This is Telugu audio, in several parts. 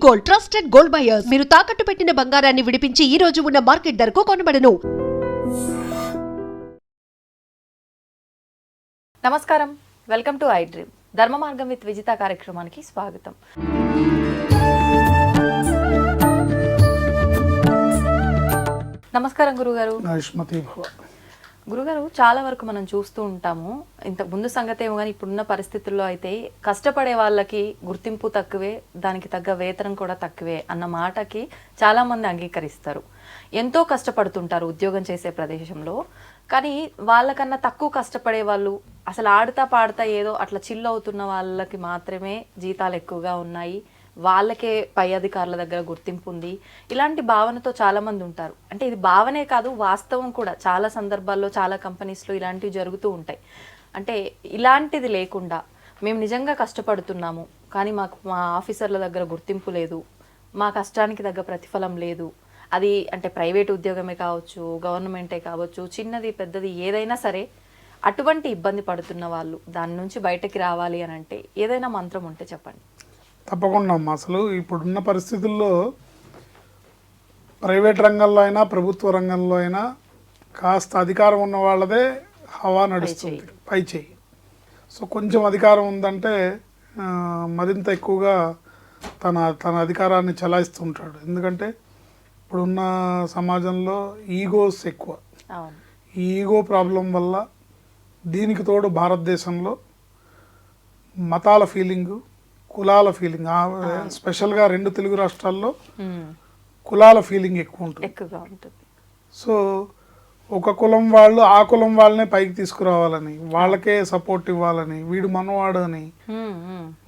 Gold, trusted gold buyers. మీరు తాకట్టు పెట్టిన బంగారాన్ని విడిపించి ఈ రోజు ఉన్న మార్కెట్ ధరకు కొనబడను. నమస్కారం, వెల్కమ్ టు ఐ డ్రీమ్. ధర్మ మార్గం విత్ విజిత కార్యక్రమానికి స్వాగతం. నమస్కారం గురుగారు. గురుగారు, చాలా వరకు మనం చూస్తూ ఉంటాము, ఇంతకు ముందు సంగతి ఏమో కానీ ఇప్పుడున్న పరిస్థితుల్లో అయితే కష్టపడే వాళ్ళకి గుర్తింపు తక్కువే, దానికి తగ్గ వేతనం కూడా తక్కువే అన్న మాటకి చాలా మంది అంగీకరిస్తారు. ఎంతో కష్టపడుతుంటారు ఉద్యోగం చేసే ప్రదేశంలో, కానీ వాళ్ళకన్నా తక్కువ కష్టపడే వాళ్ళు, అసలు ఆడుతా పాడుతా ఏదో అట్లా చిల్ అవుతున్న వాళ్ళకి మాత్రమే జీతాలు ఎక్కువగా ఉన్నాయి, వాళ్ళకే పై అధికారుల దగ్గర గుర్తింపు ఉంది, ఇలాంటి భావనతో చాలా మంది ఉంటారు. అంటే ఇది భావనే కాదు, వాస్తవం కూడా. చాలా సందర్భాల్లో చాలా కంపెనీస్లో ఇలాంటివి జరుగుతూ ఉంటాయి. అంటే ఇలాంటిది లేకుండా మేము నిజంగా కష్టపడుతున్నాము, కానీ మాకు మా ఆఫీసర్ల దగ్గర గుర్తింపు లేదు, మా కష్టానికి తగ్గ ప్రతిఫలం లేదు, అది అంటే ప్రైవేట్ ఉద్యోగమే కావచ్చు, గవర్నమెంటే కావచ్చు, చిన్నది పెద్దది ఏదైనా సరే, అటువంటి ఇబ్బంది పడుతున్న వాళ్ళు దాని నుంచి బయటకి రావాలి అని అంటే ఏదైనా మంత్రం ఉంటే చెప్పండి. తప్పకుండా అమ్మా. అసలు ఇప్పుడున్న పరిస్థితుల్లో ప్రైవేట్ రంగంలో అయినా ప్రభుత్వ రంగంలో అయినా కాస్త అధికారం ఉన్న వాళ్ళదే హవా నడుస్తుంది, పై చేయి. సో కొంచెం అధికారం ఉందంటే మరింత ఎక్కువగా తన అధికారాన్ని చలాయిస్తూ ఉంటాడు. ఎందుకంటే ఇప్పుడున్న సమాజంలో ఈగోస్ ఎక్కువ. ఈ ఈగో ప్రాబ్లం వల్ల, దీనికి తోడు భారతదేశంలో మతాల ఫీలింగు, కులాల ఫీలింగ్, స్పెషల్గా 2 తెలుగు రాష్ట్రాల్లో కులాల ఫీలింగ్ ఎక్కువగా ఉంటుంది. సో ఒక కులం వాళ్ళు ఆ కులం వాళ్ళనే పైకి తీసుకురావాలని, వాళ్ళకే సపోర్ట్ ఇవ్వాలని, వీడు మనవాడు అని,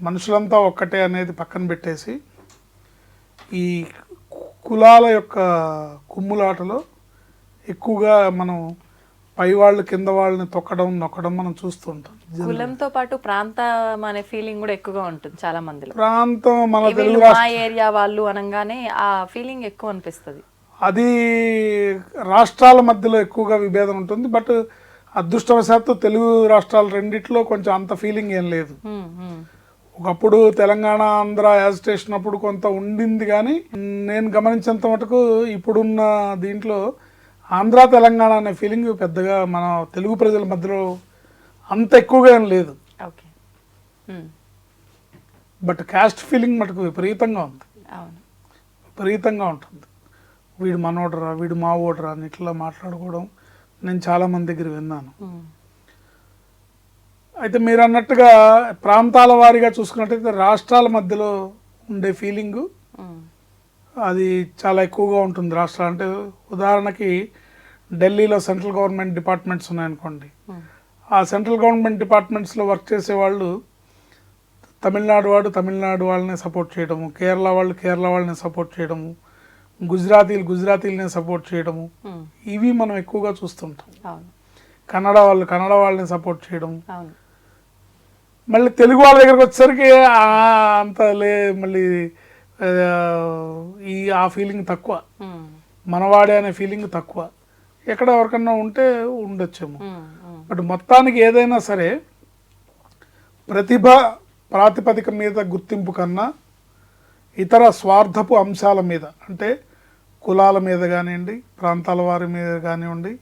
మనుషులంతా ఒక్కటే అనేది పక్కన పెట్టేసి ఈ కులాల యొక్క కుమ్ములాటలో ఎక్కువగా మనం పై వాళ్ళు కింద వాళ్ళని తొక్కడం నొక్కడం మనం చూస్తూ ఉంటాం. కులంతో పాటు ప్రాంతం అనే ఫీలింగ్ కూడా ఎక్కువగా ఉంటుంది చాలా మందిలో. ప్రాంతం మన తెలుగు ఏరియా వాళ్ళు అనగానే ఆ ఫీలింగ్ ఎక్కువ అనిపిస్తుంది. అది రాష్ట్రాల మధ్యలో ఎక్కువగా విభేదం ఉంటుంది. బట్ అదృష్టవశాత్తు తెలుగు రాష్ట్రాలు రెండిట్లో కొంచెం అంత ఫీలింగ్ ఏం లేదు. ఒకప్పుడు తెలంగాణ ఆంధ్ర యాజిటేషన్ అప్పుడు కొంత ఉండింది, కానీ నేను గమనించేంత మటుకు ఇప్పుడున్న దీంట్లో ఆంధ్ర తెలంగాణ అనే ఫీలింగ్ పెద్దగా మన తెలుగు ప్రజల మధ్యలో అంత ఎక్కువగా ఏం లేదు. బట్ క్యాస్ట్ ఫీలింగ్ మటుకు విపరీతంగా ఉంది, విపరీతంగా ఉంటుంది. వీడు మనోడరా, వీడు మా ఓడరా అని ఇట్లా మాట్లాడుకోవడం నేను చాలా మంది దగ్గర విన్నాను. అయితే మీరు అన్నట్టుగా ప్రాంతాల వారీగా చూసుకున్నట్టయితే రాష్ట్రాల మధ్యలో ఉండే ఫీలింగు అది చాలా ఎక్కువగా ఉంటుంది. రాష్ట్రాలు అంటే ఉదాహరణకి ఢిల్లీలో సెంట్రల్ గవర్నమెంట్ డిపార్ట్మెంట్స్ ఉన్నాయనుకోండి, ఆ సెంట్రల్ గవర్నమెంట్ డిపార్ట్మెంట్స్లో వర్క్ చేసేవాళ్ళు తమిళనాడు వాళ్ళని సపోర్ట్ చేయడము, కేరళ వాళ్ళని సపోర్ట్ చేయడము, గుజరాతీలనే సపోర్ట్ చేయడము, ఇవి మనం ఎక్కువగా చూస్తుంటాం. కన్నడ వాళ్ళని సపోర్ట్ చేయడం. మళ్ళీ తెలుగు వాళ్ళ దగ్గరకు వచ్చేసరికి అంత మళ్ళీ ఆ ఫీలింగ్ తక్కువ, మనవాడే అనే ఫీలింగ్ తక్కువ. ఎక్కడ ఎవరికన్నా ఉంటే ఉండొచ్చేమో. బట్ మొత్తానికి ఏదైనా సరే ప్రతిభ ప్రాతిపదిక మీద గుర్తింపు కన్నా ఇతర స్వార్థపు అంశాల మీద, అంటే కులాల మీద కానివ్వండి, ప్రాంతాల వారి మీద కానివ్వండి,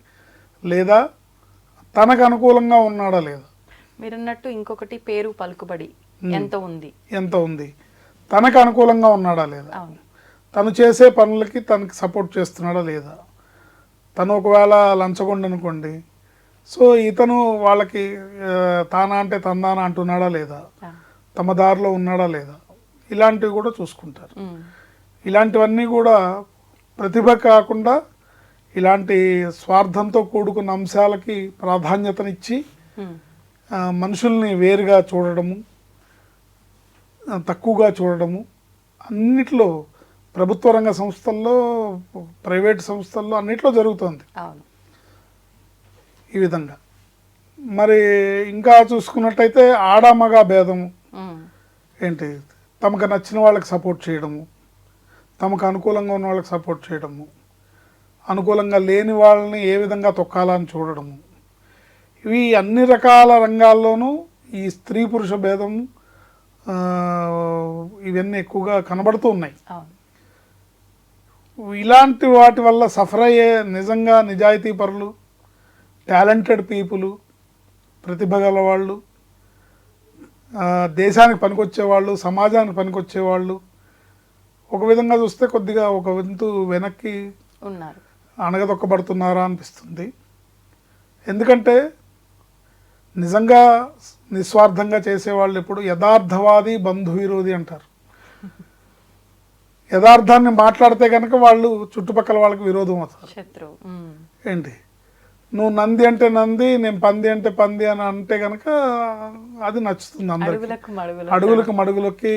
లేదా తనకు అనుకూలంగా ఉన్నాడా లేదా, మీరన్నట్టు ఇంకొకటి పేరు పలుకుబడి ఎంత ఉంది, తనకు అనుకూలంగా ఉన్నాడా లేదా, తను చేసే పనులకి తనకి సపోర్ట్ చేస్తున్నాడా లేదా. తను ఒకవేళ లంచగొండ అనుకోండి, సో ఇతను వాళ్ళకి తానా అంటే తందానా అంటున్నాడా లేదా, తమ దారిలో ఉన్నాడా లేదా, ఇలాంటివి కూడా చూసుకుంటారు. ఇలాంటివన్నీ కూడా ప్రతిభ కాకుండా ఇలాంటి స్వార్థంతో కూడుకున్న అంశాలకి ప్రాధాన్యతనిచ్చి మనుషుల్ని వేరుగా చూడడము, తక్కువగా చూడడము, అన్నిట్లో ప్రభుత్వ రంగ సంస్థల్లో, ప్రైవేట్ సంస్థల్లో అన్నిట్లో జరుగుతుంది ఈ విధంగా. మరి ఇంకా చూసుకున్నట్టయితే ఆడామగ భేదము ఏంటి, తమకు నచ్చిన వాళ్ళకి సపోర్ట్ చేయడము, తమకు అనుకూలంగా ఉన్న వాళ్ళకి సపోర్ట్ చేయడము, అనుకూలంగా లేని వాళ్ళని ఏ విధంగా తొక్కాలని చూడడము, ఇవి అన్ని రకాల రంగాల్లోనూ ఈ స్త్రీ పురుష భేదం ఇవన్నీ ఎక్కువగా కనబడుతూ ఉన్నాయి. అవును. ఇలాంటి వాటి వల్ల సఫర్ అయ్యే నిజంగా నిజాయితీ పరులు, టాలెంటెడ్ పీపుల్, ప్రతిభ గల వాళ్ళు, దేశానికి పనికొచ్చేవాళ్ళు, సమాజానికి పనికొచ్చేవాళ్ళు ఒక విధంగా చూస్తే కొద్దిగా ఒక వంతు వెనక్కి ఉన్నారు, అణగదొక్కబడుతున్నారా అనిపిస్తుంది. ఎందుకంటే నిజంగా నిస్వార్థంగా చేసేవాళ్ళు ఎప్పుడు యథార్థవాది బంధు విరోధి అంటారు. యథార్థాన్ని మాట్లాడితే కనుక వాళ్ళు చుట్టుపక్కల వాళ్ళకి విరోధం అవుతారు. శత్రువు. ఏంటి నువ్వు నంది అంటే నంది, నేను పంది అంటే పంది అని అంటే కనుక అది నచ్చుతుంది అందరికి. అడుగులకు మడుగులకి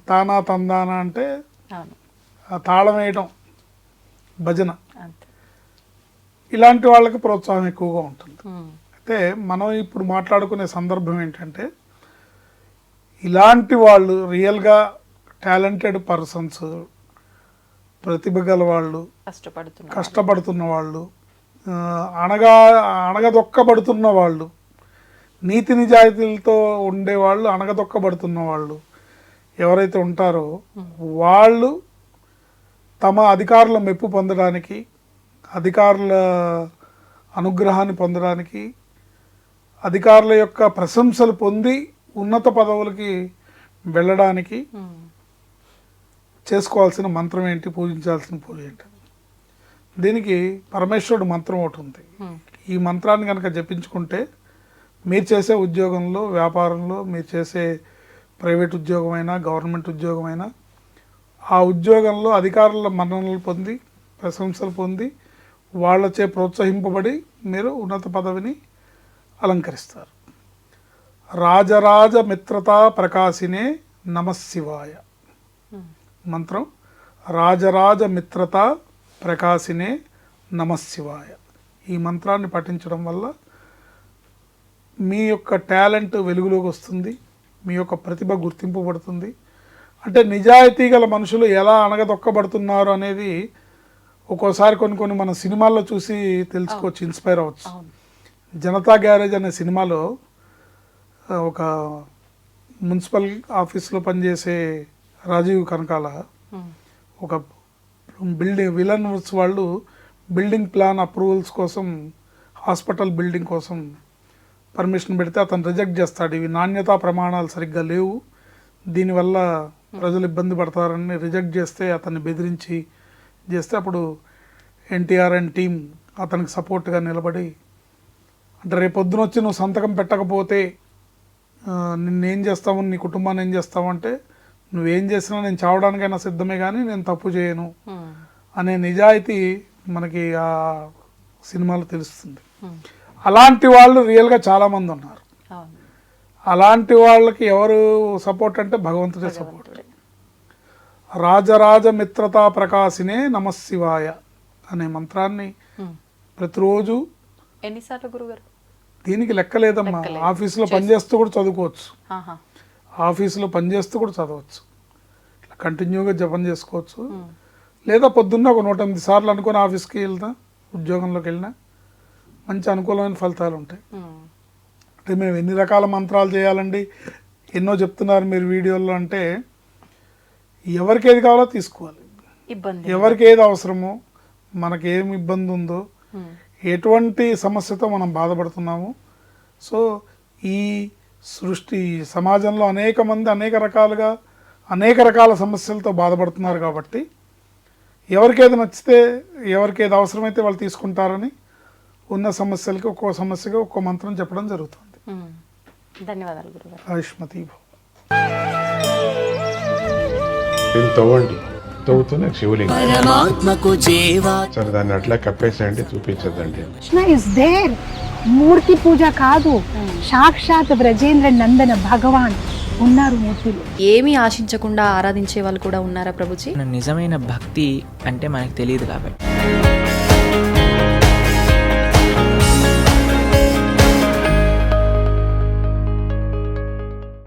తానా తందానా అంటే తాళం వేయడం, భజన, ఇలాంటి వాళ్ళకి ప్రోత్సాహం ఎక్కువగా ఉంటుంది. అయితే మనం ఇప్పుడు మాట్లాడుకునే సందర్భం ఏంటంటే ఇలాంటి వాళ్ళు రియల్గా టాలెంటెడ్ పర్సన్స్, ప్రతిభ గల వాళ్ళు, కష్టపడుతున్న వాళ్ళు, అణగదొక్కబడుతున్న వాళ్ళు, నీతి నిజాయితీలతో ఉండేవాళ్ళు, అణగదొక్కబడుతున్న వాళ్ళు ఎవరైతే ఉంటారో వాళ్ళు తమ అధికారుల మెప్పు పొందడానికి, అధికారుల అనుగ్రహాన్ని పొందడానికి, అధికారుల యొక్క ప్రశంసలు పొంది ఉన్నత పదవులకి వెళ్ళడానికి చేసుకోవాల్సిన మంత్రం ఏంటి, పూజించాల్సిన పూజ ఏంటి? దీనికి పరమేశ్వరుడు మంత్రం ఒకటి ఉంది. ఈ మంత్రాన్ని కనుక జపించుకుంటే మీరు చేసే ఉద్యోగంలో, వ్యాపారంలో, మీరు చేసే ప్రైవేట్ ఉద్యోగమైనా గవర్నమెంట్ ఉద్యోగమైనా ఆ ఉద్యోగంలో అధికారుల మన్ననలు పొంది, ప్రశంసలు పొంది, వాళ్ళచే ప్రోత్సహింపబడి మీరు ఉన్నత పదవిని అలంకరిస్తారు. రాజరాజ మిత్రతా ప్రకాశినే నమశివాయ మంత్రం. రాజరాజ మిత్రతా ప్రకాశినే నమశివాయ. ఈ మంత్రాన్ని పఠించడం వల్ల మీ యొక్క టాలెంట్ వెలుగులోకి వస్తుంది, మీ యొక్క ప్రతిభ గుర్తింపబడుతుంది. అంటే నిజాయితీ గల మనుషులు ఎలా అణగదొక్కబడుతున్నారు అనేది ఒక్కోసారి కొన్ని మన సినిమాల్లో చూసి తెలుసుకోవచ్చు, ఇన్స్పైర్ అవ్వచ్చు. జనతా గ్యారేజ్ అనే సినిమాలో ఒక మున్సిపల్ ఆఫీస్లో పనిచేసే రాజీవ్ కనకాల ఒక విలన్స్ వాళ్ళు బిల్డింగ్ ప్లాన్ అప్రూవల్స్ కోసం, హాస్పిటల్ బిల్డింగ్ కోసం పర్మిషన్ పెడితే అతను రిజెక్ట్ చేస్తాడు. ఇవి నాణ్యతా ప్రమాణాలు సరిగ్గా లేవు, దీనివల్ల ప్రజలు ఇబ్బంది పడతారని రిజెక్ట్ చేస్తే అతన్ని బెదిరించి చేస్తే అప్పుడు ఎన్టీఆర్ అండ్ టీం అతనికి సపోర్ట్గా నిలబడి, అంటే రేపొద్దున వచ్చి నువ్వు సంతకం పెట్టకపోతే నిన్నేం చేస్తావు, నీ కుటుంబాన్ని ఏం చేస్తావు అంటే, నువ్వేం చేసినా నేను చావడానికైనా సిద్ధమే కానీ నేను తప్పు చేయను అనే నిజాయితీ మనకి ఆ సినిమాలో తెలుస్తుంది. అలాంటి వాళ్ళు రియల్గా చాలామంది ఉన్నారు. అలాంటి వాళ్ళకి ఎవరు సపోర్ట్ అంటే భగవంతుడే సపోర్ట్. రాజరాజ మిత్రతా ప్రకాశినే నమశివాయ అనే మంత్రాన్ని ప్రతిరోజు ఎన్నిసార్లు గురుగారు? దీనికి లెక్క లేదమ్మా. ఆఫీసులో పనిచేస్తూ కూడా చదువుకోవచ్చు, ఆఫీసులో పనిచేస్తూ కూడా చదవచ్చు, ఇట్లా కంటిన్యూగా జపం చేసుకోవచ్చు. లేదా పొద్దున్న ఒక 108 సార్లు అనుకుని ఆఫీస్కి వెళ్తా, ఉద్యోగంలోకి వెళ్ళినా మంచి అనుకూలమైన ఫలితాలు ఉంటాయి. అంటే మేము ఎన్ని రకాల మంత్రాలు చేయాలండి, ఎన్నో చెప్తున్నారు మీరు వీడియోల్లో. అంటే ఎవరికి ఏది కావాలో తీసుకోవాలి, ఎవరికి ఏది అవసరమో, మనకి ఏమి ఇబ్బంది ఉందో, ఎటువంటి సమస్యతో మనం బాధపడుతున్నాము. సో ఈ సృష్టి సమాజంలో అనేక మంది అనేక రకాల సమస్యలతో బాధపడుతున్నారు. కాబట్టి ఎవరికి ఏది నచ్చితే, ఎవరికి ఏది అవసరమైతే వాళ్ళు తీసుకుంటారని ఉన్న సమస్యలకి ఒక్కో సమస్యగా ఒక్కో మంత్రం చెప్పడం జరుగుతుంది. ధన్యవాదాలు గురుగారు. ఆయుష్మతి భవ. తవ్వండి, తవ్వుతూనే శివలింగం సరే దాన్ని అట్లా కప్పేసేయండి, చూపించదండి. Krishna is there. మూర్తి పూజ కాదు, సాక్షాత్ బ్రజేంద్ర నందన భగవాన్ ఉన్నారు మూర్తిలో. ఏమీ ఆశించకుండా ఆరాధించే వాళ్ళు కూడా ఉన్నారా ప్రభుజీ? నిజమైన భక్తి అంటే మనకు తెలియదు కాబట్టి